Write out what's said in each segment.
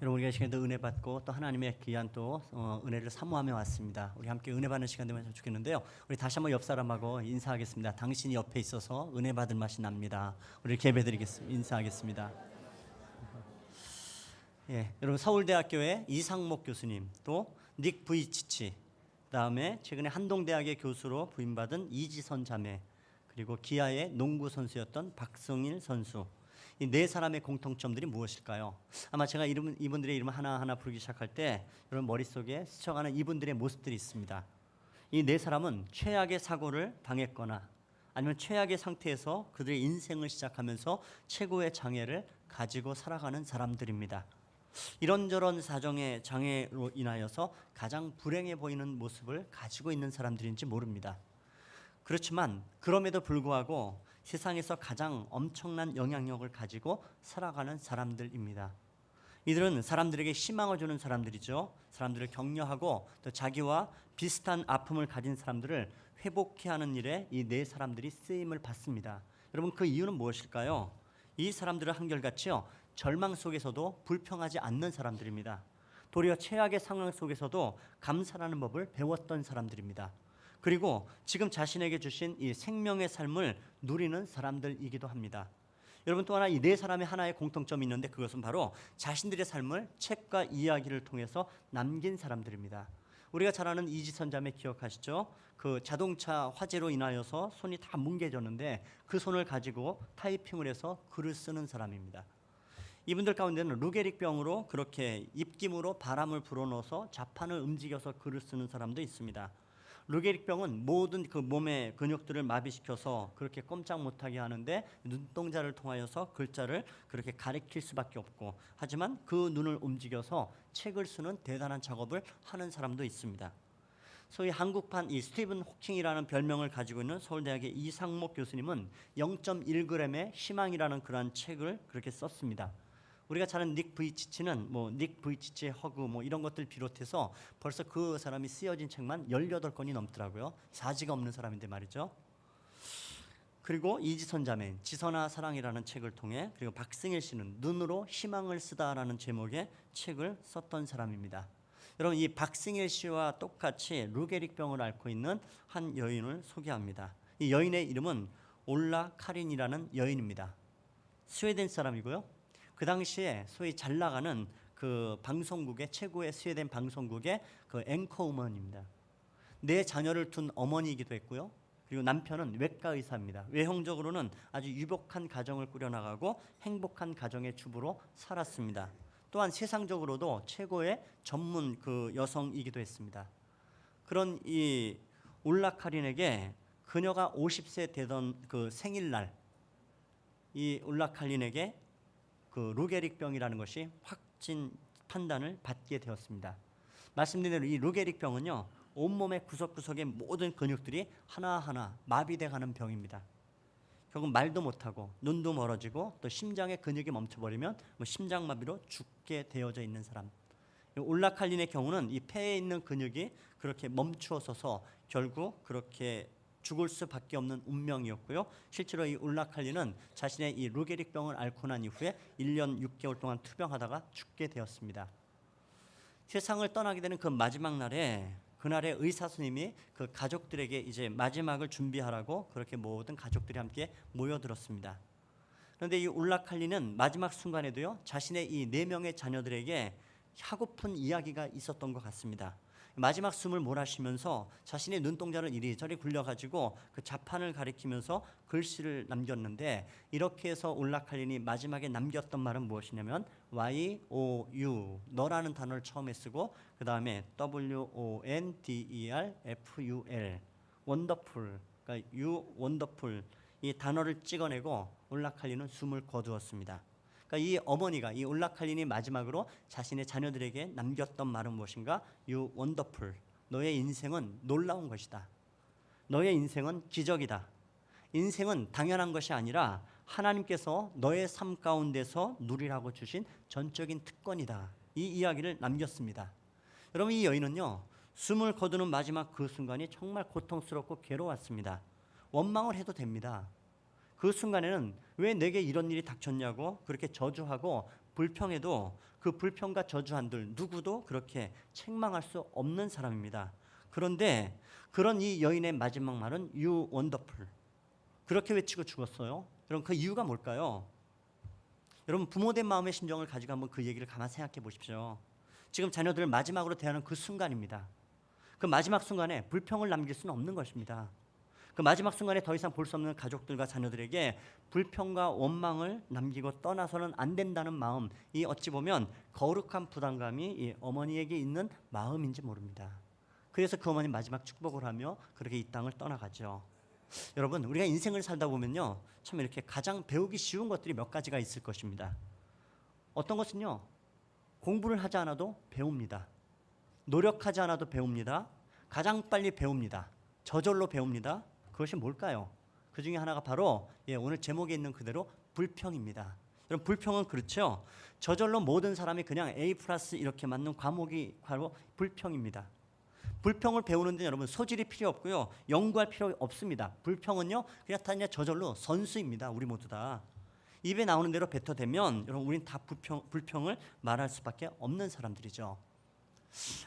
여러분, 우리가 이 시간에도 은혜 받고 또 하나님의 귀한 또 은혜를 사모하며 왔습니다. 우리 함께 은혜 받는 시간 되면 좋겠는데요. 우리 다시 한번 옆 사람하고 인사하겠습니다. 당신이 옆에 있어서 은혜 받을 맛이 납니다. 우리 예배드리겠습니다. 인사하겠습니다. 예, 여러분, 서울대학교의 이상목 교수님, 또 닉 부이치치, 그다음에 최근에 한동대학의 교수로 부임받은 이지선 자매, 그리고 기아의 농구 선수였던 박성일 선수. 이 네 사람의 공통점들이 무엇일까요? 아마 제가 이분들의 이름을 하나하나 부르기 시작할 때 여러분 머릿속에 스쳐가는 이분들의 모습들이 있습니다. 이 네 사람은 최악의 사고를 당했거나 아니면 최악의 상태에서 그들의 인생을 시작하면서 최고의 장애를 가지고 살아가는 사람들입니다. 이런저런 사정의 장애로 인하여서 가장 불행해 보이는 모습을 가지고 있는 사람들인지 모릅니다. 그렇지만 그럼에도 불구하고 세상에서 가장 엄청난 영향력을 가지고 살아가는 사람들입니다. 이들은 사람들에게 희망을 주는 사람들이죠. 사람들을 격려하고 또 자기와 비슷한 아픔을 가진 사람들을 회복케 하는 일에 이 네 사람들이 쓰임을 받습니다. 여러분, 그 이유는 무엇일까요? 이 사람들은 한결같이요, 절망 속에서도 불평하지 않는 사람들입니다. 도리어 최악의 상황 속에서도 감사하는 법을 배웠던 사람들입니다. 그리고 지금 자신에게 주신 이 생명의 삶을 누리는 사람들이기도 합니다. 여러분, 또 하나 이 네 사람의 하나의 공통점이 있는데 그것은 바로 자신들의 삶을 책과 이야기를 통해서 남긴 사람들입니다. 우리가 잘 아는 이지선 자매 기억하시죠? 그 자동차 화재로 인하여서 손이 다 뭉개졌는데 그 손을 가지고 타이핑을 해서 글을 쓰는 사람입니다. 이분들 가운데는 루게릭병으로 그렇게 입김으로 바람을 불어넣어서 자판을 움직여서 글을 쓰는 사람도 있습니다. 루게릭병은 모든 그 몸의 근육들을 마비시켜서 그렇게 꼼짝 못하게 하는데 눈동자를 통하여서 글자를 그렇게 가리킬 수밖에 없고, 하지만 그 눈을 움직여서 책을 쓰는 대단한 작업을 하는 사람도 있습니다. 소위 한국판 이 스티븐 호킹이라는 별명을 가지고 있는 서울대학의 이상목 교수님은 0.1g의 희망이라는 그러한 책을 그렇게 썼습니다. 우리가 잘 아는 닉 부이치치는 닉 부이치치의 허그 이런 것들 비롯해서 벌써 그 사람이 쓰여진 책만 18권이 넘더라고요. 사지가 없는 사람인데 말이죠. 그리고 이지선 자매, 지선아 사랑이라는 책을 통해, 그리고 박승일 씨는 눈으로 희망을 쓰다라는 제목의 책을 썼던 사람입니다. 여러분, 이 박승일 씨와 똑같이 루게릭병을 앓고 있는 한 여인을 소개합니다. 이 여인의 이름은 올라 카린이라는 여인입니다. 스웨덴 사람이고요. 그 당시에 소위 잘 나가는 그 방송국의 최고의 스웨덴 방송국의 그 앵커우먼입니다. 네 자녀를 둔 어머니이기도 했고요. 그리고 남편은 외과 의사입니다. 외형적으로는 아주 유복한 가정을 꾸려나가고 행복한 가정의 주부로 살았습니다. 또한 세상적으로도 최고의 전문 그 여성이기도 했습니다. 그런 이 올라 카린에게 그녀가 50세 되던 그 생일날 이 올라 카린에게 그 루게릭병이라는 것이 확진 판단을 받게 되었습니다. 말씀드린 대로 이 루게릭병은요, 온몸의 구석구석의 모든 근육들이 하나하나 마비돼가는 병입니다. 결국 말도 못하고 눈도 멀어지고 또 심장의 근육이 멈춰버리면 심장마비로 죽게 되어져 있는 사람. 올라 칼린의 경우는 이 폐에 있는 근육이 그렇게 멈추어서서 결국 그렇게 죽을 수밖에 없는 운명이었고요. 실제로 이 올라 칼린은 자신의 이 루게릭병을 앓고 난 이후에 1년 6개월 동안 투병하다가 죽게 되었습니다. 세상을 떠나게 되는 그 마지막 날에, 그날의 의사 선생님이 그 가족들에게 이제 마지막을 준비하라고 그렇게 모든 가족들이 함께 모여들었습니다. 그런데 이 올라 칼린은 마지막 순간에도요, 자신의 이 4명의 자녀들에게 하고픈 이야기가 있었던 것 같습니다. 마지막 숨을 몰아쉬면서 자신의 눈동자를 이리저리 굴려가지고 그 자판을 가리키면서 글씨를 남겼는데, 이렇게 해서 올라 칼린이 마지막에 남겼던 말은 무엇이냐면 Y-O-U, 너라는 단어를 처음에 쓰고 그 다음에 W-O-N-D-E-R-F-U-L, 원더풀, 그러니까 You Wonderful, 이 단어를 찍어내고 올라 칼린은 숨을 거두었습니다. 그러니까 이 어머니가, 이 올라 칼린이 마지막으로 자신의 자녀들에게 남겼던 말은 무엇인가? You wonderful. 너의 인생은 놀라운 것이다. 너의 인생은 기적이다. 인생은 당연한 것이 아니라 하나님께서 너의 삶 가운데서 누리라고 주신 전적인 특권이다. 이 이야기를 남겼습니다. 여러분, 이 여인은요, 숨을 거두는 마지막 그 순간이 정말 고통스럽고 괴로웠습니다. 원망을 해도 됩니다. 그 순간에는 왜 내게 이런 일이 닥쳤냐고 그렇게 저주하고 불평해도 그 불평과 저주한들 누구도 그렇게 책망할 수 없는 사람입니다. 그런데 그런 이 여인의 마지막 말은 You wonderful. 그렇게 외치고 죽었어요. 여러분 그 이유가 뭘까요? 여러분 부모된 마음의 심정을 가지고 한번 그 얘기를 가만 생각해 보십시오. 지금 자녀들을 마지막으로 대하는 그 순간입니다. 그 마지막 순간에 불평을 남길 수는 없는 것입니다. 그 마지막 순간에 더 이상 볼 수 없는 가족들과 자녀들에게 불평과 원망을 남기고 떠나서는 안 된다는 마음, 이 어찌 보면 거룩한 부담감이 이 어머니에게 있는 마음인지 모릅니다. 그래서 그 어머니 마지막 축복을 하며 그렇게 이 땅을 떠나가죠. 여러분 우리가 인생을 살다 보면요 참 이렇게 가장 배우기 쉬운 것들이 몇 가지가 있을 것입니다. 어떤 것은요 공부를 하지 않아도 배웁니다. 노력하지 않아도 배웁니다. 가장 빨리 배웁니다. 저절로 배웁니다. 그것이 뭘까요? 그 중에 하나가 바로 오늘 제목에 있는 그대로 불평입니다. 여러분 불평은 그렇죠. 저절로 모든 사람이 그냥 A+ 이렇게 맞는 과목이 바로 불평입니다. 불평을 배우는데 여러분 소질이 필요 없고요. 연구할 필요 없습니다. 불평은요 그냥 다 저절로 선수입니다. 우리 모두 다. 입에 나오는 대로 뱉어대면 여러분 우린 다 불평을 말할 수밖에 없는 사람들이죠.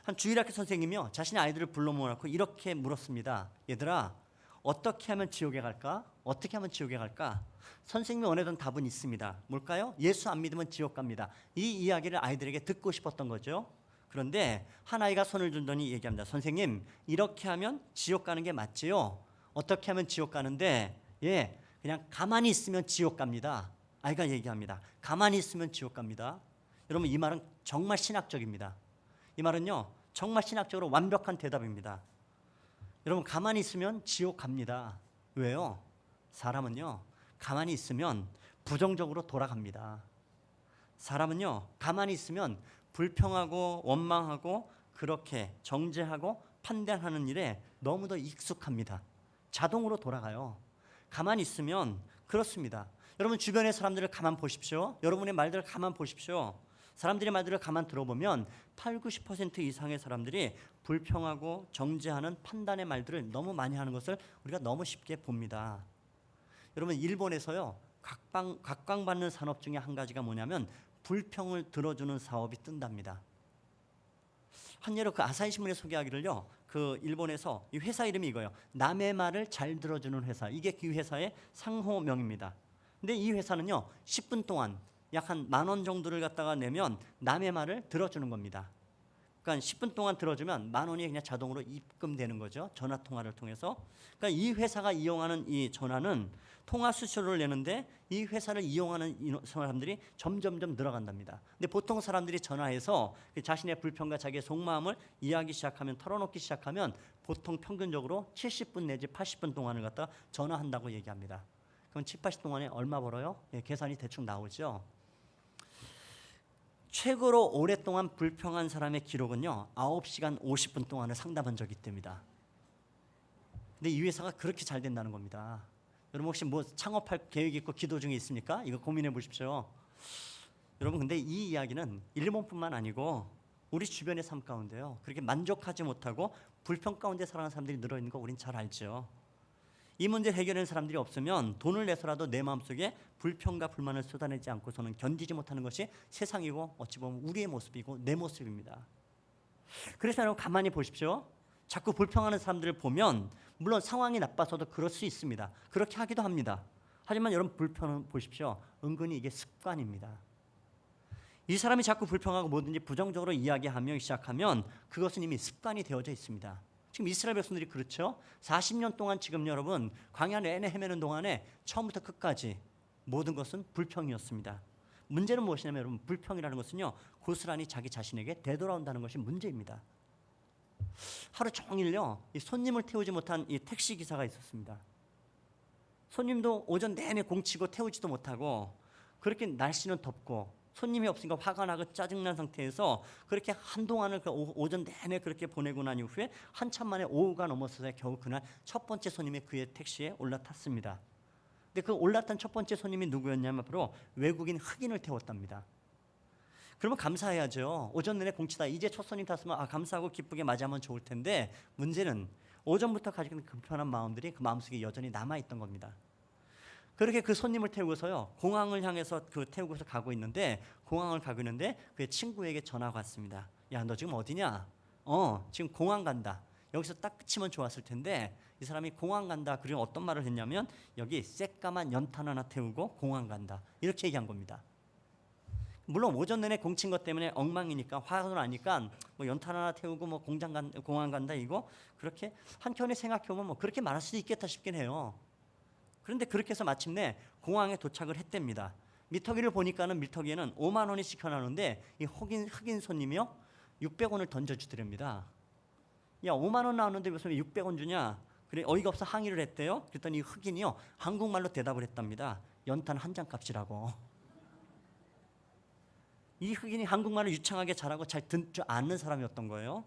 한 주일학교 선생님이요 자신의 아이들을 불러 모아놓고 이렇게 물었습니다. 얘들아 어떻게 하면 지옥에 갈까? 어떻게 하면 지옥에 갈까? 선생님이 원하던 답은 있습니다. 뭘까요? 예수 안 믿으면 지옥 갑니다. 이 이야기를 아이들에게 듣고 싶었던 거죠. 그런데 한 아이가 손을 들더니 얘기합니다. 선생님 이렇게 하면 지옥 가는 게 맞지요? 어떻게 하면 지옥 가는데 그냥 가만히 있으면 지옥 갑니다. 아이가 얘기합니다. 가만히 있으면 지옥 갑니다. 여러분 이 말은 정말 신학적입니다. 이 말은요 정말 신학적으로 완벽한 대답입니다. 여러분 가만히 있으면 지옥 갑니다. 왜요? 사람은요 가만히 있으면 부정적으로 돌아갑니다. 사람은요 가만히 있으면 불평하고 원망하고 그렇게 정죄하고 판단하는 일에 너무도 익숙합니다. 자동으로 돌아가요. 가만히 있으면 그렇습니다. 여러분 주변의 사람들을 가만 보십시오. 여러분의 말들을 가만 보십시오. 사람들의 말들을 가만 들어보면 80-90% 이상의 사람들이 불평하고 정죄하는 판단의 말들을 너무 많이 하는 것을 우리가 너무 쉽게 봅니다. 여러분 일본에서요 각광받는 산업 중에 한 가지가 뭐냐면 불평을 들어주는 사업이 뜬답니다. 한 예로 그 아사히 신문에 소개하기를요 그 일본에서 이 회사 이름이 이거예요. 남의 말을 잘 들어주는 회사. 이게 그 회사의 상호명입니다. 근데 이 회사는요 10분 동안 약 한 10,000원 정도를 갖다가 내면 남의 말을 들어주는 겁니다. 그러니까 10분 동안 들어주면 10,000원이 그냥 자동으로 입금되는 거죠. 전화 통화를 통해서. 그러니까 이 회사가 이용하는 이 전화는 통화 수수료를 내는데 이 회사를 이용하는 사람들이 점점점 늘어간답니다. 근데 보통 사람들이 전화해서 자신의 불평과 자기의 속마음을 이야기 시작하면 털어놓기 시작하면 보통 평균적으로 70분 내지 80분 동안을 갖다 전화한다고 얘기합니다. 그럼 7, 80분 동안에 얼마 벌어요? 계산이 대충 나오죠. 최고로 오랫동안 불평한 사람의 기록은요 9시간 50분 동안을 상담한 적이 있답니다. 근데 이 회사가 그렇게 잘 된다는 겁니다. 여러분 혹시 뭐 창업할 계획이 있고 기도 중에 있습니까? 이거 고민해 보십시오. 여러분 근데 이 이야기는 일본뿐만 아니고 우리 주변의 삶 가운데요 그렇게 만족하지 못하고 불평 가운데 살아가는 사람들이 늘어있는 거 우린 잘 알죠. 이 문제를 해결하는 사람들이 없으면 돈을 내서라도 내 마음속에 불평과 불만을 쏟아내지 않고서는 견디지 못하는 것이 세상이고 어찌 보면 우리의 모습이고 내 모습입니다. 그래서 여러분 가만히 보십시오. 자꾸 불평하는 사람들을 보면 물론 상황이 나빠서도 그럴 수 있습니다. 그렇게 하기도 합니다. 하지만 여러분 불평은 보십시오. 은근히 이게 습관입니다. 이 사람이 자꾸 불평하고 뭐든지 부정적으로 이야기하며 시작하면 그것은 이미 습관이 되어져 있습니다. 지금 이스라엘 백성들이 그렇죠. 40년 동안 지금 여러분 광야 내내 헤매는 동안에 처음부터 끝까지 모든 것은 불평이었습니다. 문제는 무엇이냐면 여러분 불평이라는 것은요 고스란히 자기 자신에게 되돌아온다는 것이 문제입니다. 하루 종일요 이 손님을 태우지 못한 이 택시 기사가 있었습니다. 손님도 오전 내내 공치고 태우지도 못하고 그렇게 날씨는 덥고 손님이 없으니까 화가 나고 짜증난 상태에서 그렇게 한동안을 오전 내내 그렇게 보내고 난 이후에 한참 만에 오후가 넘어서야 겨우 그날 첫 번째 손님이 그의 택시에 올라탔습니다. 근데 그 올라탄 첫 번째 손님이 누구였냐면 바로 외국인 흑인을 태웠답니다. 그러면 감사해야죠. 오전 내내 공치다 이제 첫 손님 탔으면 감사하고 기쁘게 맞이하면 좋을 텐데 문제는 오전부터 가지고 있는 불편한 마음들이 그 마음속에 여전히 남아있던 겁니다. 그렇게 그 손님을 태우고서요 공항을 향해서 태우고서 가고 있는데 그의 친구에게 전화가 왔습니다. 야, 너 지금 어디냐? 지금 공항 간다. 여기서 딱 끝이면 좋았을 텐데 이 사람이 공항 간다. 그리고 어떤 말을 했냐면 여기 새까만 연탄 하나 태우고 공항 간다. 이렇게 얘기한 겁니다. 물론 오전 내내 공친 것 때문에 엉망이니까 화가 나니까 뭐 연탄 하나 태우고 뭐 공항 간다 이거 그렇게 한켠에 생각해보면 뭐 그렇게 말할 수도 있겠다 싶긴 해요. 그런데 그렇게 해서 마침내 공항에 도착을 했답니다. 미터기를 보니까는 미터기에는 5만 원이 나오는데 이 흑인 손님이요 600원을 던져주더랍니다. 야, 5만 원 나오는데 왜 600원 주냐? 그래 어이가 없어 항의를 했대요. 그랬더니 흑인이요 한국말로 대답을 했답니다. 연탄 한 장 값이라고. 이 흑인이 한국말을 유창하게 잘하고 잘 듣는 줄 아는 사람이었던 거예요.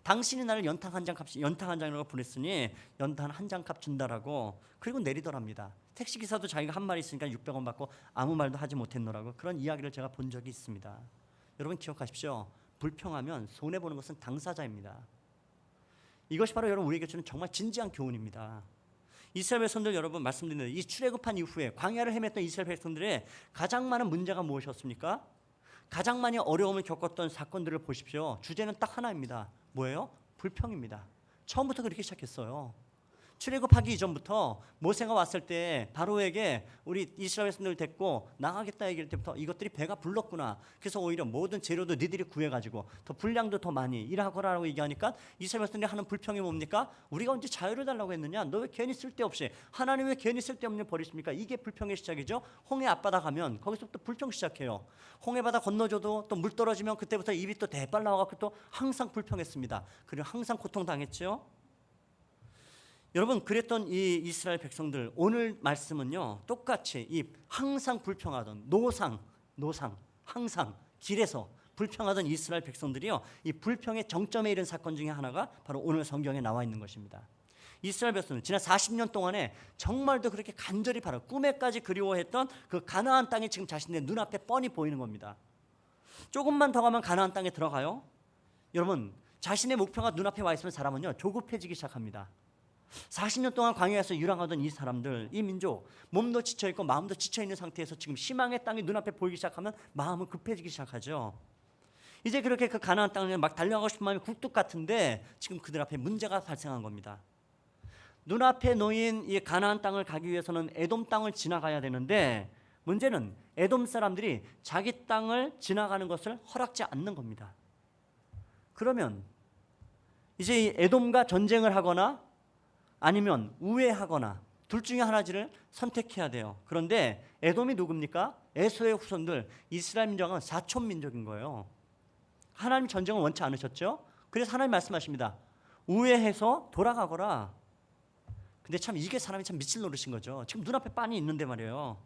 당신이 나를 연탄 한 장이라고 부르랬으니 연탄 한 장 값 준다라고. 그리고 내리더랍니다. 택시기사도 자기가 한 말이 있으니까 600원 받고 아무 말도 하지 못했노라고. 그런 이야기를 제가 본 적이 있습니다. 여러분 기억하십시오. 불평하면 손해보는 것은 당사자입니다. 이것이 바로 여러분 우리에게 주는 정말 진지한 교훈입니다. 이스라엘 백성들 여러분 말씀드리는 이 출애굽한 이후에 광야를 헤맸던 이스라엘 백성들의 가장 많은 문제가 무엇이었습니까? 가장 많이 어려움을 겪었던 사건들을 보십시오. 주제는 딱 하나입니다. 뭐예요? 불평입니다. 처음부터 그렇게 시작했어요. 출애굽하기 이전부터 모세가 왔을 때 바로에게 우리 이스라엘 백성들 데리고 나가겠다 얘기할 때부터 이것들이 배가 불렀구나. 그래서 오히려 모든 재료도 니들이 구해가지고 더 분량도 더 많이 일하거라라고 얘기하니까 이스라엘 백성들이 하는 불평이 뭡니까? 우리가 언제 자유를 달라고 했느냐? 너 왜 괜히 쓸데없이 하나님 왜 괜히 쓸데없는 일 버리십니까? 이게 불평의 시작이죠. 홍해 앞바다 가면 거기서부터 불평 시작해요. 홍해 바다 건너줘도 또 물 떨어지면 그때부터 입이 또 대빨 나와갖고 또 항상 불평했습니다. 그리고 항상 고통당했죠. 여러분 그랬던 이 이스라엘 백성들 오늘 말씀은요 똑같이 이 항상 불평하던 노상 항상 길에서 불평하던 이스라엘 백성들이요 이 불평의 정점에 이른 사건 중에 하나가 바로 오늘 성경에 나와 있는 것입니다. 이스라엘 백성은 지난 40년 동안에 정말도 그렇게 간절히 바라 꿈에까지 그리워했던 그 가나안 땅이 지금 자신의 눈앞에 뻔히 보이는 겁니다. 조금만 더 가면 가나안 땅에 들어가요. 여러분 자신의 목표가 눈앞에 와 있으면 사람은요 조급해지기 시작합니다. 40년 동안 광야에서 유랑하던 이 사람들, 이 민족 몸도 지쳐있고 마음도 지쳐있는 상태에서 지금 희망의 땅이 눈앞에 보이기 시작하면 마음은 급해지기 시작하죠. 이제 그렇게 그 가나안 땅을 막 달려가고 싶은 마음이 굴뚝 같은데 지금 그들 앞에 문제가 발생한 겁니다. 눈앞에 놓인 이 가나안 땅을 가기 위해서는 에돔 땅을 지나가야 되는데 문제는 에돔 사람들이 자기 땅을 지나가는 것을 허락지 않는 겁니다. 그러면 이제 이 에돔과 전쟁을 하거나 아니면 우회하거나 둘 중에 하나를 선택해야 돼요. 그런데 에돔이 누굽니까? 에서의 후손들 이스라엘 민족은 사촌 민족인 거예요. 하나님 전쟁을 원치 않으셨죠? 그래서 하나님 말씀하십니다. 우회해서 돌아가거라. 근데 참 이게 사람이 참 미칠 노릇인 거죠. 지금 눈앞에 빤히 있는데 말이에요.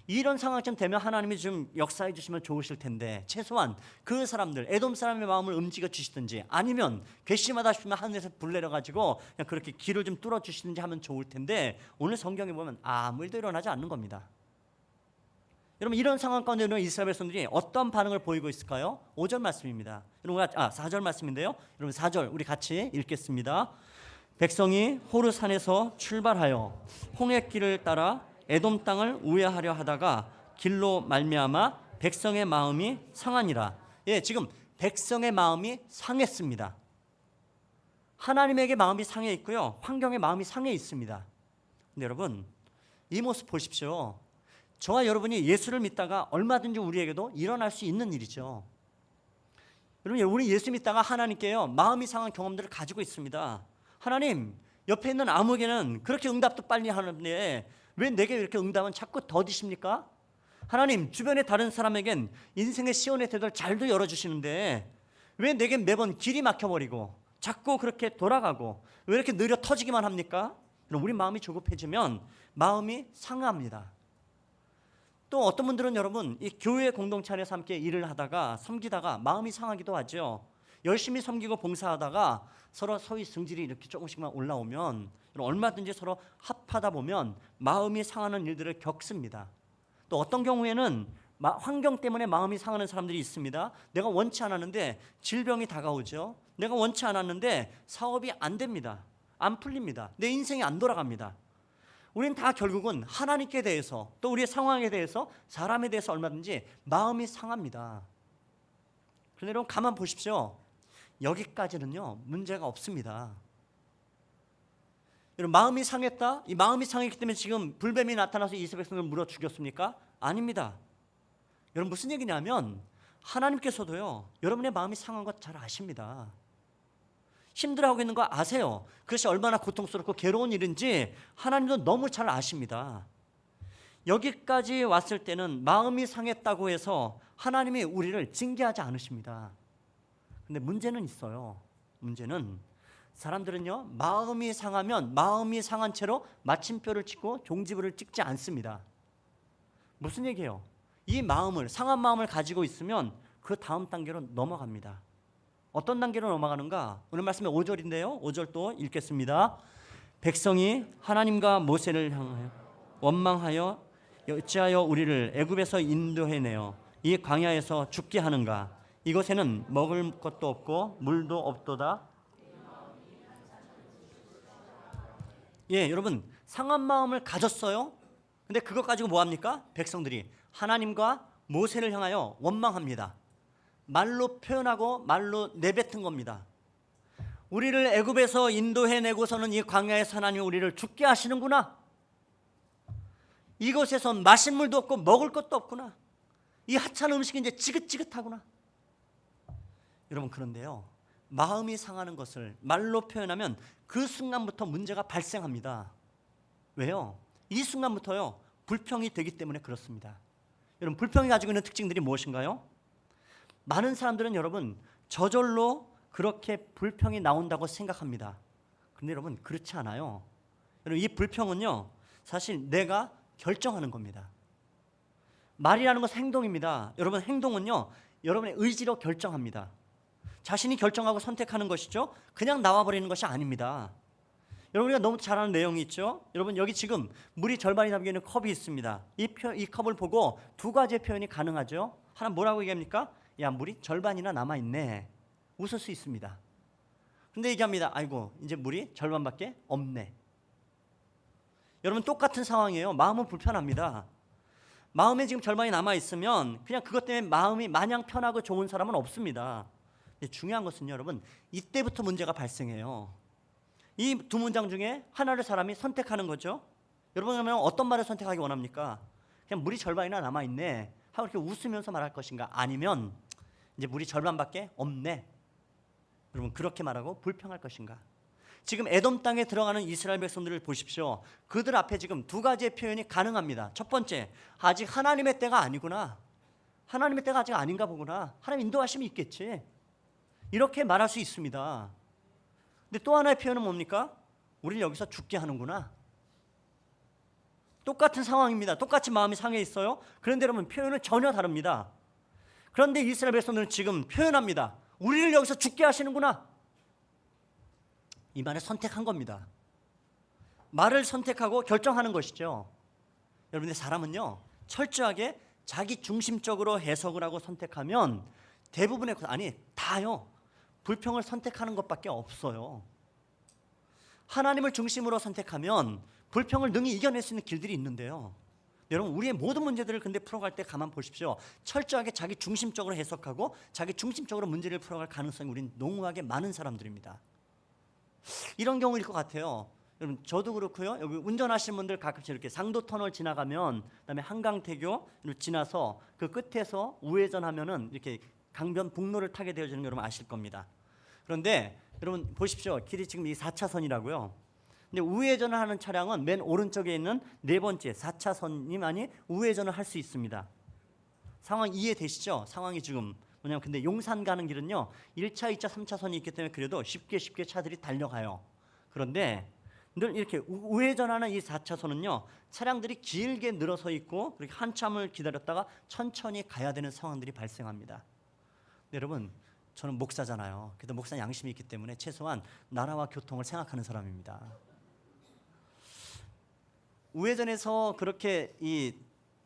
이런 상황쯤 되면 하나님이 좀 역사해 주시면 좋으실 텐데 최소한 그 사람들 에돔 사람의 마음을 움직여 주시든지 아니면 괘씸하다 싶으면 하늘에서 불 내려가지고 그냥 그렇게 길을 좀 뚫어 주시든지 하면 좋을 텐데 오늘 성경에 보면 아무 일도 일어나지 않는 겁니다. 여러분 이런 상황 가운데 있는 이스라엘 백성들이 어떤 반응을 보이고 있을까요? 5절 말씀입니다. 여러분 4절 말씀인데요. 여러분 4절 우리 같이 읽겠습니다. 백성이 호르산에서 출발하여 홍해길을 따라 에돔 땅을 우회하려 하다가 길로 말미암아 백성의 마음이 상하니라. 예, 지금 백성의 마음이 상했습니다. 하나님에게 마음이 상해 있고요. 환경의 마음이 상해 있습니다. 근데 여러분 이 모습 보십시오. 저와 여러분이 예수를 믿다가 얼마든지 우리에게도 일어날 수 있는 일이죠. 여러분 우리 예수 믿다가 하나님께요 마음이 상한 경험들을 가지고 있습니다. 하나님 옆에 있는 아무개는 그렇게 응답도 빨리 하는데 왜 내게 이렇게 응답은 자꾸 더디십니까? 하나님 주변의 다른 사람에겐 인생의 시온의 태도를 잘도 열어주시는데 왜 내겐 매번 길이 막혀버리고 자꾸 그렇게 돌아가고 왜 이렇게 느려 터지기만 합니까? 우리 마음이 조급해지면 마음이 상합니다. 또 어떤 분들은 여러분 이 교회 공동체 안에서 함께 일을 하다가 섬기다가 마음이 상하기도 하죠. 열심히 섬기고 봉사하다가 서로 소위 성질이 이렇게 조금씩만 올라오면 얼마든지 서로 합하다 보면 마음이 상하는 일들을 겪습니다. 또 어떤 경우에는 환경 때문에 마음이 상하는 사람들이 있습니다. 내가 원치 않았는데 질병이 다가오죠. 내가 원치 않았는데 사업이 안 됩니다. 안 풀립니다. 내 인생이 안 돌아갑니다. 우리는 다 결국은 하나님께 대해서 또 우리의 상황에 대해서 사람에 대해서 얼마든지 마음이 상합니다. 그런데 여러분 가만 보십시오. 여기까지는요 문제가 없습니다. 여러분 마음이 상했다? 이 마음이 상했기 때문에 지금 불뱀이 나타나서 이스라엘 백성을 물어 죽였습니까? 아닙니다. 여러분 무슨 얘기냐면 하나님께서도요 여러분의 마음이 상한 것 잘 아십니다. 힘들어하고 있는 거 아세요. 그것이 얼마나 고통스럽고 괴로운 일인지 하나님도 너무 잘 아십니다. 여기까지 왔을 때는 마음이 상했다고 해서 하나님이 우리를 징계하지 않으십니다. 근데 문제는 있어요. 문제는 사람들은요 마음이 상하면 마음이 상한 채로 마침표를 찍고 종지부를 찍지 않습니다. 무슨 얘기예요? 이 마음을 상한 마음을 가지고 있으면 그 다음 단계로 넘어갑니다. 어떤 단계로 넘어가는가? 오늘 말씀의 5절인데요 5절 또 읽겠습니다. 백성이 하나님과 모세를 향하여 원망하여 어찌하여 우리를 애굽에서 인도해내어 이 광야에서 죽게 하는가? 이곳에는 먹을 것도 없고 물도 없도다. 예, 여러분 상한 마음을 가졌어요. 근데 그것 가지고 뭐 합니까? 백성들이 하나님과 모세를 향하여 원망합니다. 말로 표현하고 말로 내뱉은 겁니다. 우리를 애굽에서 인도해내고서는 이 광야에서 하나님이 우리를 죽게 하시는구나. 이곳에선 마실 물도 없고 먹을 것도 없구나. 이 하찮은 음식이 이제 지긋지긋하구나. 여러분 그런데요 마음이 상하는 것을 말로 표현하면 그 순간부터 문제가 발생합니다. 왜요? 이 순간부터요 불평이 되기 때문에 그렇습니다. 여러분 불평이 가지고 있는 특징들이 무엇인가요? 많은 사람들은 여러분 저절로 그렇게 불평이 나온다고 생각합니다. 그런데 여러분 그렇지 않아요. 여러분 이 불평은요 사실 내가 결정하는 겁니다. 말이라는 것은 행동입니다. 여러분 행동은요 여러분의 의지로 결정합니다. 자신이 결정하고 선택하는 것이죠. 그냥 나와버리는 것이 아닙니다. 여러분 우리가 너무 잘 아는 내용이 있죠. 여러분 여기 지금 물이 절반이 담겨있는 컵이 있습니다. 이 컵을 보고 두 가지의 표현이 가능하죠. 하나 뭐라고 얘기합니까? 야 물이 절반이나 남아있네. 웃을 수 있습니다. 근데 얘기합니다. 아이고 이제 물이 절반밖에 없네. 여러분 똑같은 상황이에요. 마음은 불편합니다. 마음에 지금 절반이 남아있으면 그냥 그것 때문에 마음이 마냥 편하고 좋은 사람은 없습니다. 근데 중요한 것은요 여러분 이때부터 문제가 발생해요. 이 두 문장 중에 하나를 사람이 선택하는 거죠. 여러분 그러면 어떤 말을 선택하기 원합니까? 그냥 물이 절반이나 남아있네 하고 이렇게 웃으면서 말할 것인가? 아니면 이제 물이 절반밖에 없네 여러분 그렇게 말하고 불평할 것인가? 지금 에돔 땅에 들어가는 이스라엘 백성들을 보십시오. 그들 앞에 지금 두 가지의 표현이 가능합니다. 첫 번째, 아직 하나님의 때가 아니구나. 하나님의 때가 아직 아닌가 보구나. 하나님 인도하심이 있겠지. 이렇게 말할 수 있습니다. 근데 또 하나의 표현은 뭡니까? 우리를 여기서 죽게 하는구나. 똑같은 상황입니다. 똑같이 마음이 상해 있어요. 그런데 여러분 표현은 전혀 다릅니다. 그런데 이스라엘 백성들은 지금 표현합니다. 우리를 여기서 죽게 하시는구나. 이 말을 선택한 겁니다. 말을 선택하고 결정하는 것이죠. 여러분들 사람은요 철저하게 자기 중심적으로 해석을 하고 선택하면 대부분의 것 아니 다요 불평을 선택하는 것밖에 없어요. 하나님을 중심으로 선택하면 불평을 능히 이겨낼 수 있는 길들이 있는데요. 여러분 우리의 모든 문제들을 근데 풀어갈 때 가만 보십시오. 철저하게 자기 중심적으로 해석하고 자기 중심적으로 문제를 풀어갈 가능성이 우린 농후하게 많은 사람들입니다. 이런 경우일 것 같아요. 여러분 저도 그렇고요. 여기 운전하시는 분들 가끔씩 이렇게 상도 터널 지나가면 그다음에 한강대교를 지나서 그 끝에서 우회전하면은 이렇게 강변북로를 타게 되어지는 거 여러분 아실 겁니다. 그런데 여러분 보십시오. 길이 지금 이 4차선이라고요. 근데 우회전을 하는 차량은 맨 오른쪽에 있는 네 번째 4차선이만이 우회전을 할 수 있습니다. 상황 이해되시죠? 상황이 지금 뭐냐면 근데 용산 가는 길은요 1차, 2차, 3차선이 있기 때문에 그래도 쉽게 차들이 달려가요. 그런데 늘 이렇게 우회전하는 이 4차선은요 차량들이 길게 늘어서 있고 그렇게 한참을 기다렸다가 천천히 가야 되는 상황들이 발생합니다. 여러분 저는 목사잖아요. 그래도 목사 양심이 있기 때문에 최소한 나라와 교통을 생각하는 사람입니다. 우회전해서 그렇게 이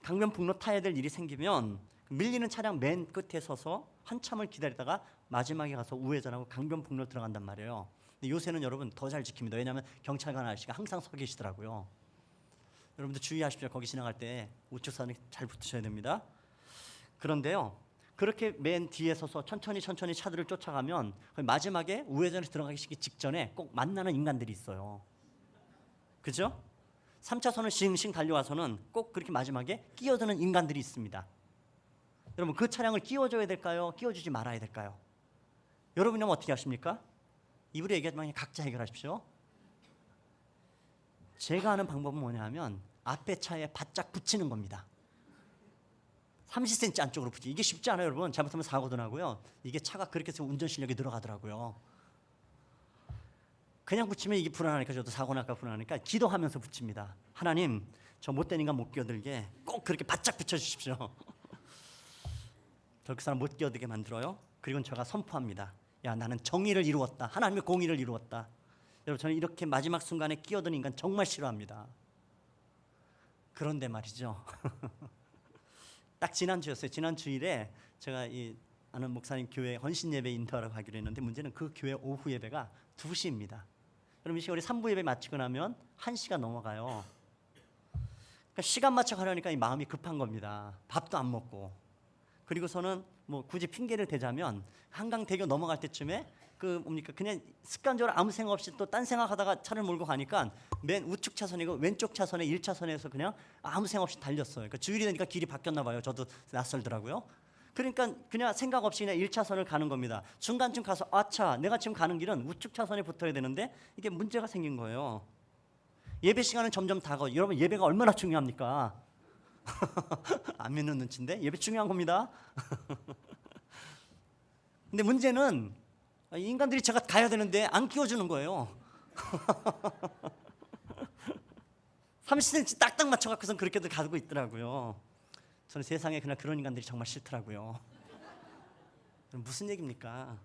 강변북로 타야 될 일이 생기면 밀리는 차량 맨 끝에 서서 한참을 기다리다가 마지막에 가서 우회전하고 강변북로로 들어간단 말이에요. 근데 요새는 여러분 더 잘 지킵니다. 왜냐하면 경찰관 아저씨가 항상 서 계시더라고요. 여러분들 주의하십시오. 거기 지나갈 때 우측선에 잘 붙으셔야 됩니다. 그런데요, 그렇게 맨 뒤에 서서 천천히 차들을 쫓아가면 마지막에 우회전에 들어가기 직전에 꼭 만나는 인간들이 있어요. 그죠? 3차선을 싱싱 달려와서는 꼭 그렇게 마지막에 끼어드는 인간들이 있습니다. 여러분, 그 차량을 끼워줘야 될까요? 끼워주지 말아야 될까요? 여러분이면 어떻게 하십니까? 입으로 얘기하지만 그냥 각자 해결하십시오. 제가 하는 방법은 뭐냐면 앞에 차에 바짝 붙이는 겁니다. 30cm 안쪽으로 붙이기. 이게 쉽지 않아요, 여러분. 잘못하면 사고도 나고요. 이게 차가 그렇게 해서 운전 실력이 들어가더라고요. 그냥 붙이면 이게 불안하니까, 저도 사고 날까 불안하니까 기도하면서 붙입니다. 하나님, 저 못된 인간 못 끼어들게 꼭 그렇게 바짝 붙여주십시오. 저 그 사람 못 끼어들게 만들어요. 그리고 제가 선포합니다. 야, 나는 정의를 이루었다. 하나님의 공의를 이루었다. 여러분, 저는 이렇게 마지막 순간에 끼어드는 인간 정말 싫어합니다. 그런데 말이죠. 딱 지난주였어요. 지난 주일에 제가 이 아는 목사님 교회 헌신 예배 인도하러 가기로 했는데, 문제는 그 교회 오후 예배가 2시입니다. 여러분, 이 시간 우리 3부 예배 마치고 나면 1시가 넘어가요. 그러니까 시간 맞춰 가려니까 이 마음이 급한 겁니다. 밥도 안 먹고. 그리고서는 뭐 굳이 핑계를 대자면 한강대교 넘어갈 때쯤에 그냥 습관적으로 아무 생각 없이 또 딴 생각하다가 차를 몰고 가니까 맨 우측 차선이고 왼쪽 차선에 1차선에서 그냥 아무 생각 없이 달렸어요. 그러니까 주일이 되니까 길이 바뀌었나 봐요. 저도 낯설더라고요. 그러니까 그냥 생각 없이 그냥 1차선을 가는 겁니다. 중간쯤 가서 아차, 내가 지금 가는 길은 우측 차선에 붙어야 되는데 이게 문제가 생긴 거예요. 예배 시간은 점점 다가오고. 여러분, 예배가 얼마나 중요합니까? 안 믿는 눈치인데 예배 중요한 겁니다. 근데 문제는 인간들이 제가 가야 되는데 안 끼워주는 거예요. 30cm 딱딱 맞춰갖고선 그렇게도 가고 있더라고요. 저는 세상에 그런 인간들이 정말 싫더라고요. 무슨 얘기입니까?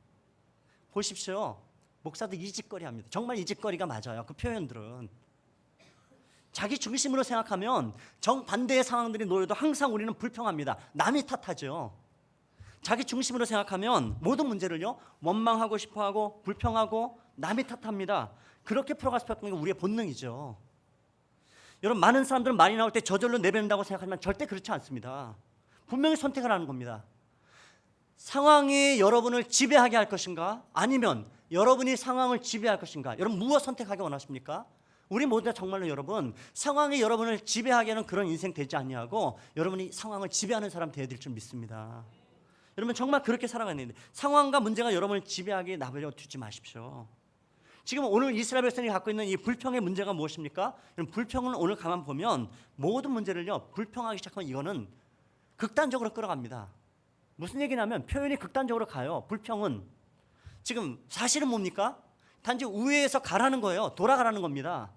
보십시오. 목사도 이짓거리 합니다. 정말 이짓거리가 맞아요. 그 표현들은 자기 중심으로 생각하면 정반대의 상황들이 놓여도 항상 우리는 불평합니다. 남이 탓하죠. 자기 중심으로 생각하면 모든 문제를요, 원망하고 싶어하고 불평하고 남이 탓합니다. 그렇게 풀어갈 수밖에 없는 게 우리의 본능이죠. 여러분, 많은 사람들은 말이 나올 때 저절로 내뱉는다고 생각하지만 절대 그렇지 않습니다. 분명히 선택을 하는 겁니다. 상황이 여러분을 지배하게 할 것인가, 아니면 여러분이 상황을 지배할 것인가. 여러분, 무엇 선택하기 원하십니까? 우리 모두 다 정말로 여러분, 상황이 여러분을 지배하게 하는 그런 인생 되지 않냐고, 여러분이 상황을 지배하는 사람 되어야 될 줄 믿습니다. 여러분, 정말 그렇게 살아가는데 상황과 문제가 여러분을 지배하게 나버려 두지 마십시오. 지금 오늘 이스라엘 백성이 갖고 있는 이 불평의 문제가 무엇입니까? 불평은 오늘 가만 보면 모든 문제를요, 불평하기 시작하면 이거는 극단적으로 끌어갑니다. 무슨 얘기냐면 표현이 극단적으로 가요. 불평은 지금 사실은 뭡니까? 단지 우회해서 가라는 거예요. 돌아가라는 겁니다.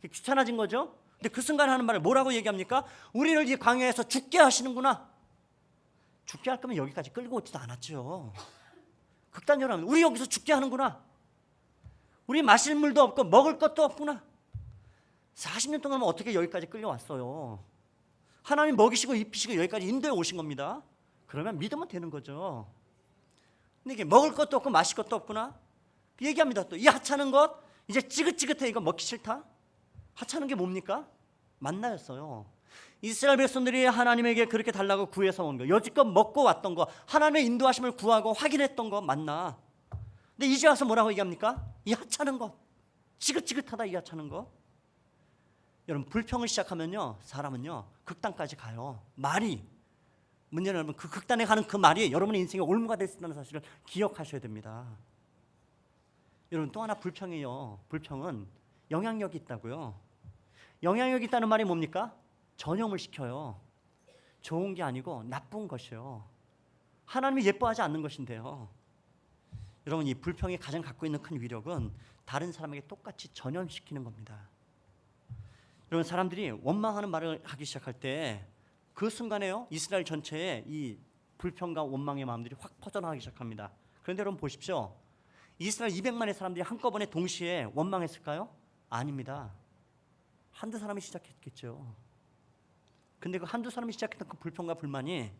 귀찮아진 거죠. 근데 그 순간 하는 말을 뭐라고 얘기합니까? 우리를 이 광야에서 죽게 하시는구나. 죽게 할 거면 여기까지 끌고 오지도 않았죠. 극단적으로 하면 우리 여기서 죽게 하는구나. 우리 마실 물도 없고 먹을 것도 없구나. 40년 동안 어떻게 여기까지 끌려왔어요. 하나님 먹이시고 입히시고 여기까지 인도해 오신 겁니다. 그러면 믿으면 되는 거죠. 근데 이게 먹을 것도 없고 마실 것도 없구나. 얘기합니다. 또 이 하찮은 것, 이제 찌긋찌긋해. 이거 먹기 싫다. 하찮은 게 뭡니까? 만나였어요. 이스라엘 백성들이 하나님에게 그렇게 달라고 구해서 온 거, 여지껏 먹고 왔던 거, 하나님의 인도하심을 구하고 확인했던 거 만나. 근데 이제 와서 뭐라고 얘기합니까? 이 하찮은 것, 지긋지긋하다. 이 하찮은 것. 여러분, 불평을 시작하면요, 사람은요 극단까지 가요. 말이 문제는, 여러분, 그 극단에 가는 그 말이 여러분의 인생에 올무가 될 수 있다는 사실을 기억하셔야 됩니다. 여러분, 또 하나 불평이에요. 불평은 영향력이 있다고요. 영향력이 있다는 말이 뭡니까? 전염을 시켜요. 좋은 게 아니고 나쁜 것이요. 하나님이 예뻐하지 않는 것인데요. 여러분, 이 불평이 가장 갖고 있는 큰 위력은 다른 사람에게 똑같이 전염시키는 겁니다. 여러분, 사람들이 원망하는 말을 하기 시작할 때 그 순간에요, 이스라엘 전체에 이 불평과 원망의 마음들이 확 퍼져나가기 시작합니다. 그런데 여러분 보십시오. 이스라엘 200만의 사람들이 한꺼번에 동시에 원망했을까요? 아닙니다. 한두 사람이 시작했겠죠. 근데 그 한두 사람이 시작했던 그 불평과 불만이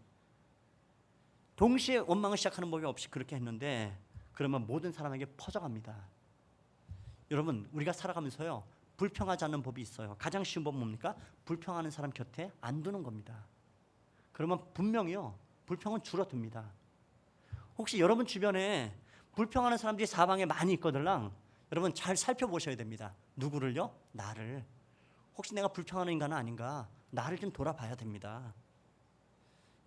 동시에 원망을 시작하는 법이 없이 그렇게 했는데, 그러면 모든 사람에게 퍼져갑니다. 여러분, 우리가 살아가면서요, 불평하지 않는 법이 있어요. 가장 쉬운 법 뭡니까? 불평하는 사람 곁에 안 두는 겁니다. 그러면 분명히요, 불평은 줄어듭니다. 혹시 여러분 주변에 불평하는 사람들이 사방에 많이 있거들랑 여러분 잘 살펴보셔야 됩니다. 누구를요? 나를. 혹시 내가 불평하는 인간은 아닌가? 나를 좀 돌아봐야 됩니다.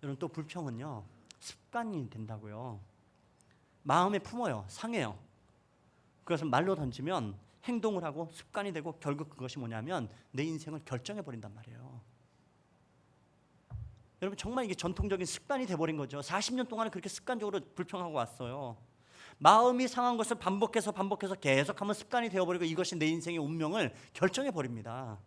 여러분 또 불평은요, 습관이 된다고요. 마음에 품어요. 상해요. 그것을 말로 던지면 행동을 하고 습관이 되고 결국 그것이 뭐냐면 내 인생을 결정해 버린단 말이에요. 여러분 정말 이게 전통적인 습관이 돼버린 거죠. 40년 동안에 그렇게 습관적으로 불평하고 왔어요. 마음이 상한 것을 반복해서 계속하면 습관이 되어버리고 이것이 내 인생의 운명을 결정해 버립니다.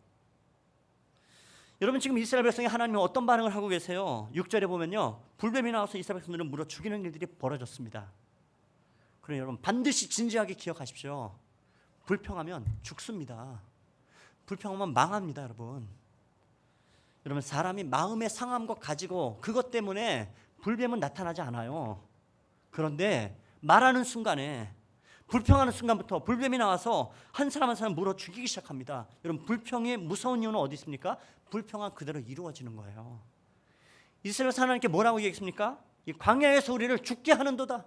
여러분 지금 이스라엘 백성이 하나님이 어떤 반응을 하고 계세요? 6절에 보면요, 불뱀이 나와서 이스라엘 백성들을 물어 죽이는 일들이 벌어졌습니다. 그러니 여러분 반드시 진지하게 기억하십시오. 불평하면 죽습니다. 불평하면 망합니다. 여러분 사람이 마음의 상한 것 가지고 그것 때문에 불뱀은 나타나지 않아요. 그런데 말하는 순간에, 불평하는 순간부터 불뱀이 나와서 한 사람 한 사람 물어 죽이기 시작합니다. 여러분 불평의 무서운 이유는 어디 있습니까? 불평은 그대로 이루어지는 거예요. 이스라엘 하나님께 뭐라고 얘기했습니까? 이 광야에서 우리를 죽게 하는도다.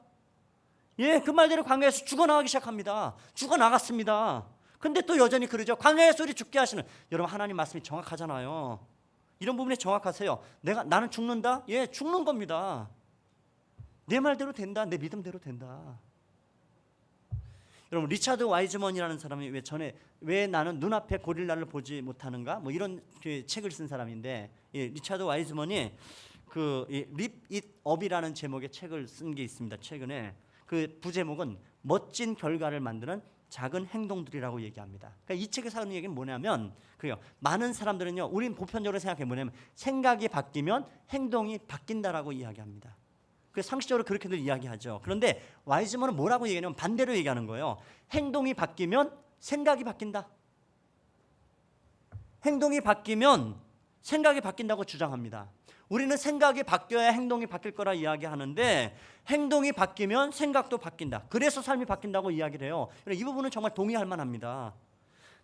예, 그 말대로 광야에서 죽어나가기 시작합니다. 죽어나갔습니다. 근데 또 여전히 그러죠. 광야에서 우리 죽게 하시는. 여러분 하나님 말씀이 정확하잖아요. 이런 부분에 정확하세요. 나는 죽는다? 예, 죽는 겁니다. 내 말대로 된다. 내 믿음대로 된다. 여러분 리차드 와이즈먼이라는 사람이 왜 나는 눈앞에 고릴라를 보지 못하는가? 뭐 이런 책을 쓴 사람인데, 리차드 와이즈먼이 립 잇 업이라는 제목의 책을 쓴 게 있습니다. 최근에 그 부제목은 멋진 결과를 만드는 작은 행동들이라고 얘기합니다. 그러니까 이 책에서 하는 얘기는 뭐냐면, 많은 사람들은요, 우린 보편적으로 생각해 뭐냐면 생각이 바뀌면 행동이 바뀐다라고 이야기합니다. 상식적으로 그렇게들 이야기하죠. 그런데 와이즈먼은 뭐라고 얘기하냐면 반대로 얘기하는 거예요. 행동이 바뀌면 생각이 바뀐다. 행동이 바뀌면 생각이 바뀐다고 주장합니다. 우리는 생각이 바뀌어야 행동이 바뀔 거라 이야기하는데 행동이 바뀌면 생각도 바뀐다. 그래서 삶이 바뀐다고 이야기를 해요. 이 부분은 정말 동의할 만합니다.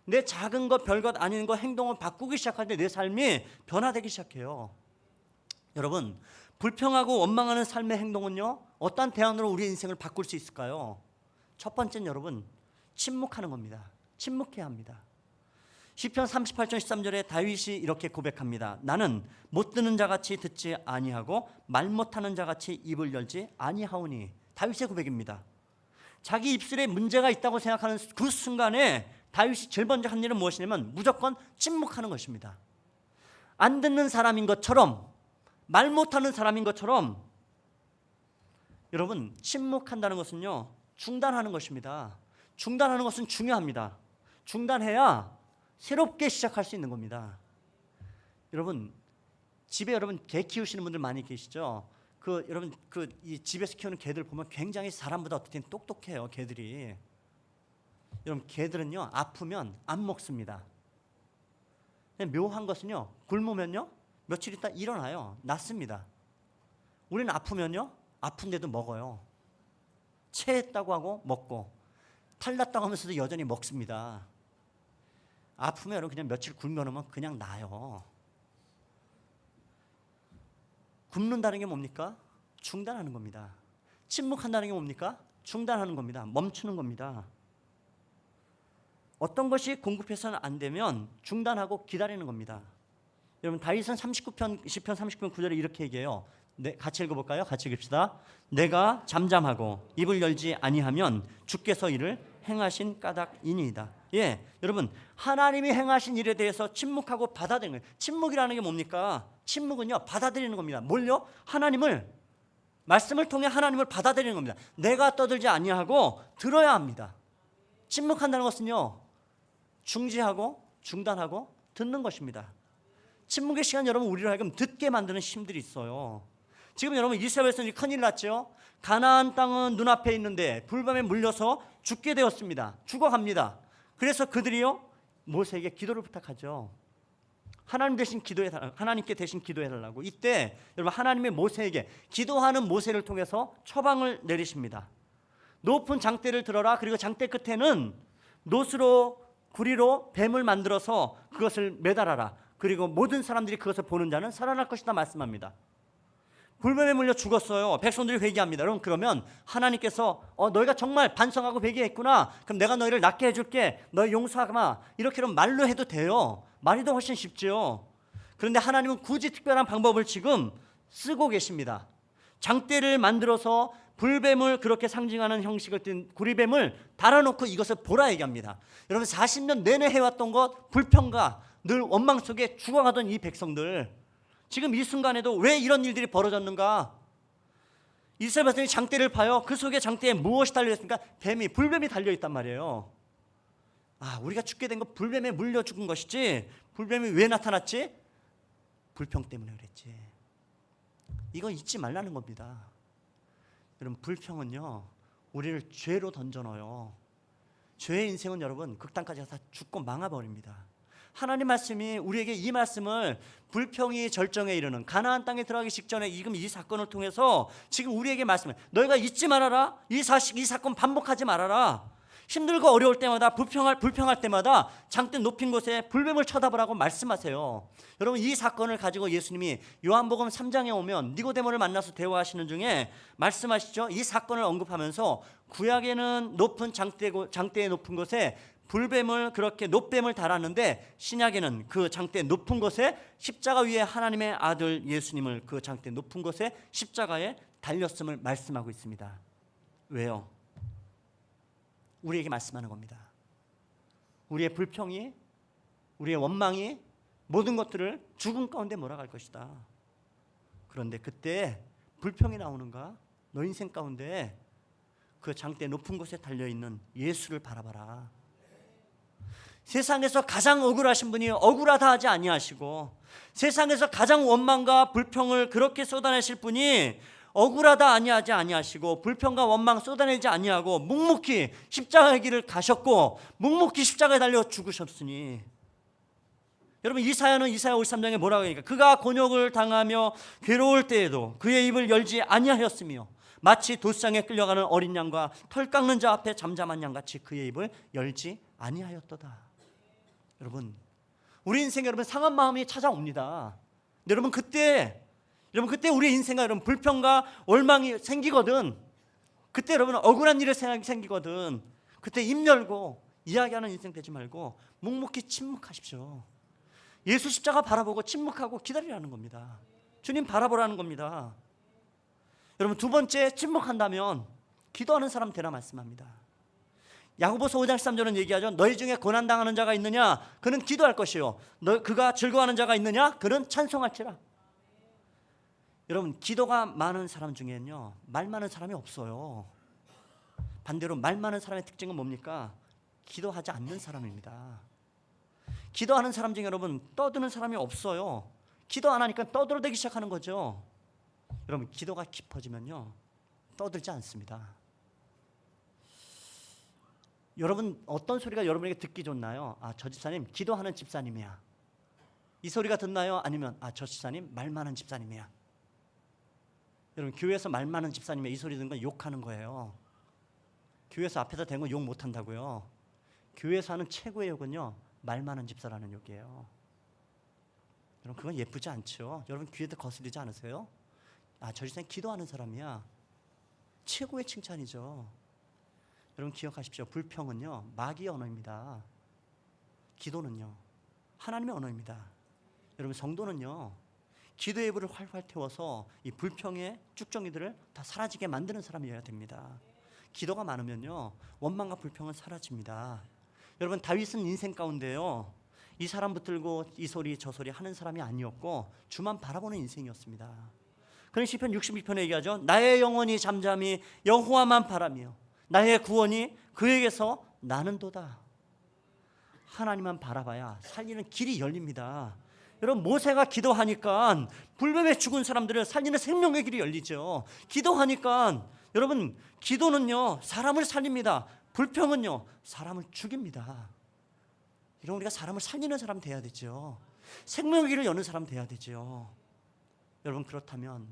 내 작은 것 별것 아닌 것 행동을 바꾸기 시작할 때 내 삶이 변화되기 시작해요. 여러분 불평하고 원망하는 삶의 행동은요, 어떤 대안으로 우리의 인생을 바꿀 수 있을까요? 첫 번째는 여러분 침묵하는 겁니다. 침묵해야 합니다. 시편 38편 13절에 다윗이 이렇게 고백합니다. 나는 못 듣는 자같이 듣지 아니하고 말 못하는 자같이 입을 열지 아니하오니. 다윗의 고백입니다. 자기 입술에 문제가 있다고 생각하는 그 순간에 다윗이 제일 먼저 한 일은 무엇이냐면 무조건 침묵하는 것입니다. 안 듣는 사람인 것처럼, 말 못하는 사람인 것처럼, 여러분 침묵한다는 것은요 중단하는 것입니다. 중단하는 것은 중요합니다. 중단해야 새롭게 시작할 수 있는 겁니다. 여러분 집에 개 키우시는 분들 많이 계시죠? 여러분 이 집에서 키우는 개들 보면 굉장히 사람보다 어떻게 똑똑해요. 개들이. 여러분 개들은요 아프면 안 먹습니다. 묘한 것은요 굶으면요 며칠 있다 일어나요. 낫습니다. 우리는 아프면요 아픈데도 먹어요. 체했다고 하고 먹고, 탈났다고 하면서도 여전히 먹습니다. 아프면 여러분 그냥 며칠 굶겨놓으면 그냥 나요. 굶는다는 게 뭡니까? 중단하는 겁니다. 침묵한다는 게 뭡니까? 중단하는 겁니다. 멈추는 겁니다. 어떤 것이 공급해서는 안 되면 중단하고 기다리는 겁니다. 여러분 다윗은 시편 39편 9절에 이렇게 얘기해요. 같이 읽어볼까요? 같이 읽읍시다. 내가 잠잠하고 입을 열지 아니하면 주께서 이를 행하신 까닭이니이다. 예, 여러분 하나님이 행하신 일에 대해서 침묵하고 받아들이는 거예요. 침묵이라는 게 뭡니까? 침묵은요 받아들이는 겁니다. 뭘요? 하나님을, 말씀을 통해 하나님을 받아들이는 겁니다. 내가 떠들지 아니하고 들어야 합니다. 침묵한다는 것은요 중지하고 중단하고 듣는 것입니다. 침묵의 시간, 여러분 우리로 하여금 듣게 만드는 힘들이 있어요. 지금 여러분 이스라엘에서 큰일 났죠. 가나안 땅은 눈앞에 있는데 불뱀에 물려서 죽게 되었습니다. 죽어갑니다. 그래서 그들이요 모세에게 기도를 부탁하죠. 하나님께 대신 기도해달라고. 이때 여러분 하나님의 모세에게, 기도하는 모세를 통해서 처방을 내리십니다. 높은 장대를 들어라. 그리고 장대 끝에는 놋으로 구리로 뱀을 만들어서 그것을 매달아라. 그리고 모든 사람들이 그것을 보는 자는 살아날 것이다 말씀합니다. 불뱀에 물려 죽었어요. 백성들이 회개합니다. 여러분, 그러면 하나님께서 너희가 정말 반성하고 회개했구나. 그럼 내가 너희를 낫게 해줄게. 너희 용서하마. 이렇게 말로 해도 돼요. 말이 더 훨씬 쉽죠. 그런데 하나님은 굳이 특별한 방법을 지금 쓰고 계십니다. 장대를 만들어서 불뱀을 그렇게 상징하는 형식을 띤 구리뱀을 달아놓고 이것을 보라 얘기합니다. 여러분, 40년 내내 해왔던 것, 불평과 늘 원망 속에 죽어가던 이 백성들, 지금 이 순간에도 왜 이런 일들이 벌어졌는가? 이스라엘 백성이 장대를 파요. 그 속에 장대에 무엇이 달려있습니까? 불뱀이 달려있단 말이에요. 우리가 죽게 된 거 불뱀에 물려 죽은 것이지, 불뱀이 왜 나타났지? 불평 때문에 그랬지. 이거 잊지 말라는 겁니다. 여러분, 불평은요, 우리를 죄로 던져넣어요. 죄의 인생은 여러분 극단까지 가서 죽고 망해버립니다. 하나님 말씀이 우리에게 이 말씀을 불평이 절정에 이르는 가나안 땅에 들어가기 직전에 지금 이 사건을 통해서 지금 우리에게 말씀을, 너희가 잊지 말아라. 이 사건 반복하지 말아라. 힘들고 어려울 때마다 불평할 때마다 장대 높인 곳에 불뱀을 쳐다보라고 말씀하세요. 여러분, 이 사건을 가지고 예수님이 요한복음 3장에 오면 니고데모를 만나서 대화하시는 중에 말씀하시죠. 이 사건을 언급하면서 구약에는 높은 장대의 높은 곳에 불뱀을, 그렇게 높뱀을 달았는데 신약에는 그 장대 높은 곳에 십자가 위에 하나님의 아들 예수님을 그 장대 높은 곳에 십자가에 달렸음을 말씀하고 있습니다. 왜요? 우리에게 말씀하는 겁니다. 우리의 불평이, 우리의 원망이 모든 것들을 죽음 가운데 몰아갈 것이다. 그런데 그때 불평이 나오는가? 너 인생 가운데 그 장대 높은 곳에 달려있는 예수를 바라봐라. 세상에서 가장 억울하신 분이 억울하다 하지 아니하시고, 세상에서 가장 원망과 불평을 그렇게 쏟아내실 분이 억울하다 아니하시고, 불평과 원망 쏟아내지 아니하고 묵묵히 십자가의 길을 가셨고 묵묵히 십자가에 달려 죽으셨으니, 여러분, 이사야는 이사야 53장에 뭐라고 하니까, 그가 곤욕을 당하며 괴로울 때에도 그의 입을 열지 아니하였으며 마치 도상에 끌려가는 어린 양과 털 깎는 자 앞에 잠잠한 양같이 그의 입을 열지 아니하였도다. 여러분, 우리 인생에 여러분 상한 마음이 찾아옵니다. 여러분, 그때 우리 인생에 여러분 불평과 원망이 생기거든. 그때 여러분 억울한 일이 생기거든. 그때 입 열고 이야기하는 인생 되지 말고 묵묵히 침묵하십시오. 예수 십자가 바라보고 침묵하고 기다리라는 겁니다. 주님 바라보라는 겁니다. 여러분, 두 번째, 침묵한다면 기도하는 사람 되라 말씀합니다. 야고보서 5장 13절은 얘기하죠. 너희 중에 고난당하는 자가 있느냐? 그는 기도할 것이요. 그가 즐거워하는 자가 있느냐? 그는 찬송할지라. 여러분, 기도가 많은 사람 중에는요, 말 많은 사람이 없어요. 반대로 말 많은 사람의 특징은 뭡니까? 기도하지 않는 사람입니다. 기도하는 사람 중에 여러분 떠드는 사람이 없어요. 기도 안 하니까 떠들어대기 시작하는 거죠. 여러분, 기도가 깊어지면요 떠들지 않습니다. 여러분, 어떤 소리가 여러분에게 듣기 좋나요? 저 집사님 기도하는 집사님이야. 이 소리가 듣나요? 아니면 저 집사님 말 많은 집사님이야. 여러분, 교회에서 말 많은 집사님의 이 소리 듣는 건 욕하는 거예요. 교회에서 앞에서 된 건 욕 못한다고요. 교회에서 하는 최고의 욕은요, 말 많은 집사라는 욕이에요. 여러분, 그건 예쁘지 않죠. 여러분, 귀에도 거슬리지 않으세요? 저 집사님 기도하는 사람이야. 최고의 칭찬이죠. 여러분, 기억하십시오. 불평은요 마귀의 언어입니다. 기도는요 하나님의 언어입니다. 여러분, 성도는요 기도의 불을 활활 태워서 이 불평의 쭉정이들을 다 사라지게 만드는 사람이어야 됩니다. 기도가 많으면요 원망과 불평은 사라집니다. 여러분, 다윗은 인생 가운데요 이 사람 붙들고 이 소리 저 소리 하는 사람이 아니었고 주만 바라보는 인생이었습니다. 그런 시편 62편에 얘기하죠. 나의 영혼이 잠잠히 여호와만 바라며 나의 구원이 그에게서 나는도다. 하나님만 바라봐야 살리는 길이 열립니다. 여러분, 모세가 기도하니까 불뱀에 죽은 사람들을 살리는 생명의 길이 열리죠. 기도하니까 여러분, 기도는요 사람을 살립니다. 불평은요 사람을 죽입니다. 이런, 우리가 사람을 살리는 사람 돼야 되죠. 생명의 길을 여는 사람 돼야 되죠. 여러분, 그렇다면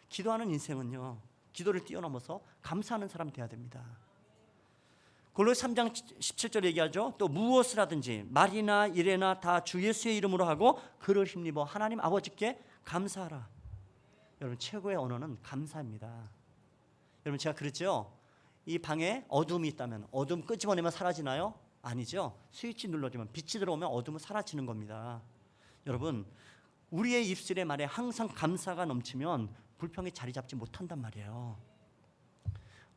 기도하는 인생은요 기도를 뛰어넘어서 감사하는 사람 돼야 됩니다. 골로새 3장 17절 얘기하죠. 또 무엇을 하든지 말이나 일에나 다 주 예수의 이름으로 하고 그를 힘입어 하나님 아버지께 감사하라. 여러분 최고의 언어는 감사입니다. 여러분 제가 그랬죠. 이 방에 어둠이 있다면 어둠 끄집어내면 사라지나요? 아니죠. 스위치 눌러주면 빛이 들어오면 어둠은 사라지는 겁니다. 여러분 우리의 입술의 말에 항상 감사가 넘치면 불평이 자리 잡지 못한단 말이에요.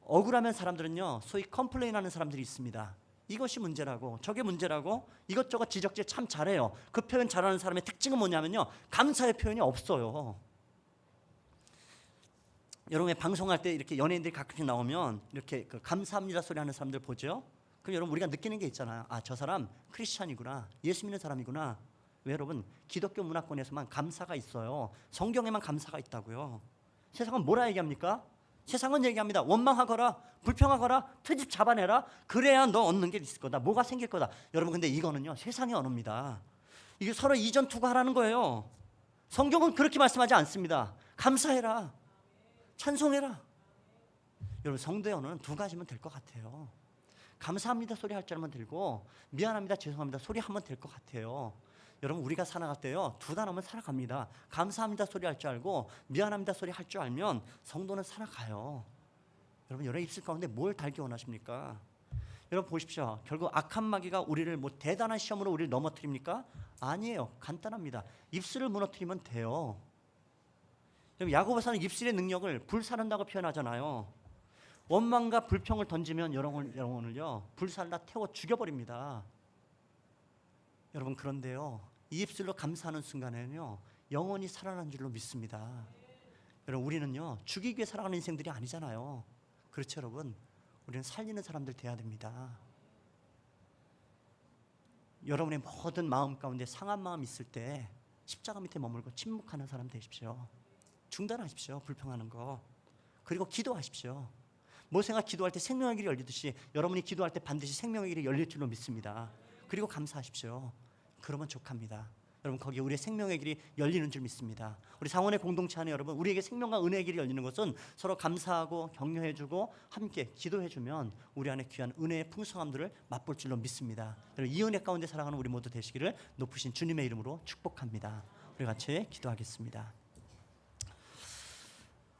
억울하면 사람들은요 소위 컴플레인하는 사람들이 있습니다. 이것이 문제라고 저게 문제라고 이것저것 지적질 참 잘해요. 그 표현 잘하는 사람의 특징은 뭐냐면요 감사의 표현이 없어요. 여러분 방송할 때 이렇게 연예인들이 가끔씩 나오면 이렇게 그 감사합니다 소리 하는 사람들 보죠. 그럼 여러분 우리가 느끼는 게 있잖아요. 아, 저 사람 크리스찬이구나, 예수 믿는 사람이구나. 왜 여러분 기독교 문화권에서만 감사가 있어요. 성경에만 감사가 있다고요. 세상은 뭐라 얘기합니까? 세상은 얘기합니다. 원망하거라, 불평하거라, 트집 잡아내라. 그래야 너 얻는 게 있을 거다. 뭐가 생길 거다. 여러분 근데 이거는요 세상의 언어입니다. 이게 서로 이전 투구하라는 거예요. 성경은 그렇게 말씀하지 않습니다. 감사해라, 찬송해라. 여러분 성도의 언어는 두 가지면 될 것 같아요. 감사합니다 소리 할 줄 알면 되고 미안합니다 죄송합니다 소리 하면 될 것 같아요. 여러분 우리가 살아갈 때요 두 단어면 살아갑니다. 감사합니다 소리 할 줄 알고 미안합니다 소리 할 줄 알면 성도는 살아가요. 여러분 여러분 입술 가운데 뭘 달기 원하십니까? 여러분 보십시오. 결국 악한 마귀가 우리를 뭐 대단한 시험으로 우리를 넘어뜨립니까? 아니에요. 간단합니다. 입술을 무너뜨리면 돼요. 여러분 야고보서는 입술의 능력을 불사른다고 표현하잖아요. 원망과 불평을 던지면 영혼을요 불살라 태워 죽여버립니다. 여러분 그런데요 이 입술로 감사하는 순간에는요 영혼이 살아나는 줄로 믿습니다. 여러분 우리는요 죽이기 위해 살아가는 인생들이 아니잖아요. 그렇죠 여러분? 우리는 살리는 사람들 돼야 됩니다. 여러분의 모든 마음 가운데 상한 마음 있을 때 십자가 밑에 머물고 침묵하는 사람 되십시오. 중단하십시오 불평하는 거. 그리고 기도하십시오. 모세가 기도할 때 생명의 길이 열리듯이 여러분이 기도할 때 반드시 생명의 길이 열릴 줄로 믿습니다. 그리고 감사하십시오. 그러면 족합니다. 여러분 거기에 우리의 생명의 길이 열리는 줄 믿습니다. 우리 상원의 공동체 안에 여러분 우리에게 생명과 은혜의 길이 열리는 것은 서로 감사하고 격려해주고 함께 기도해주면 우리 안에 귀한 은혜의 풍성함들을 맛볼 줄로 믿습니다. 여러분 이 은혜 가운데 살아가는 우리 모두 되시기를 높으신 주님의 이름으로 축복합니다. 우리 같이 기도하겠습니다.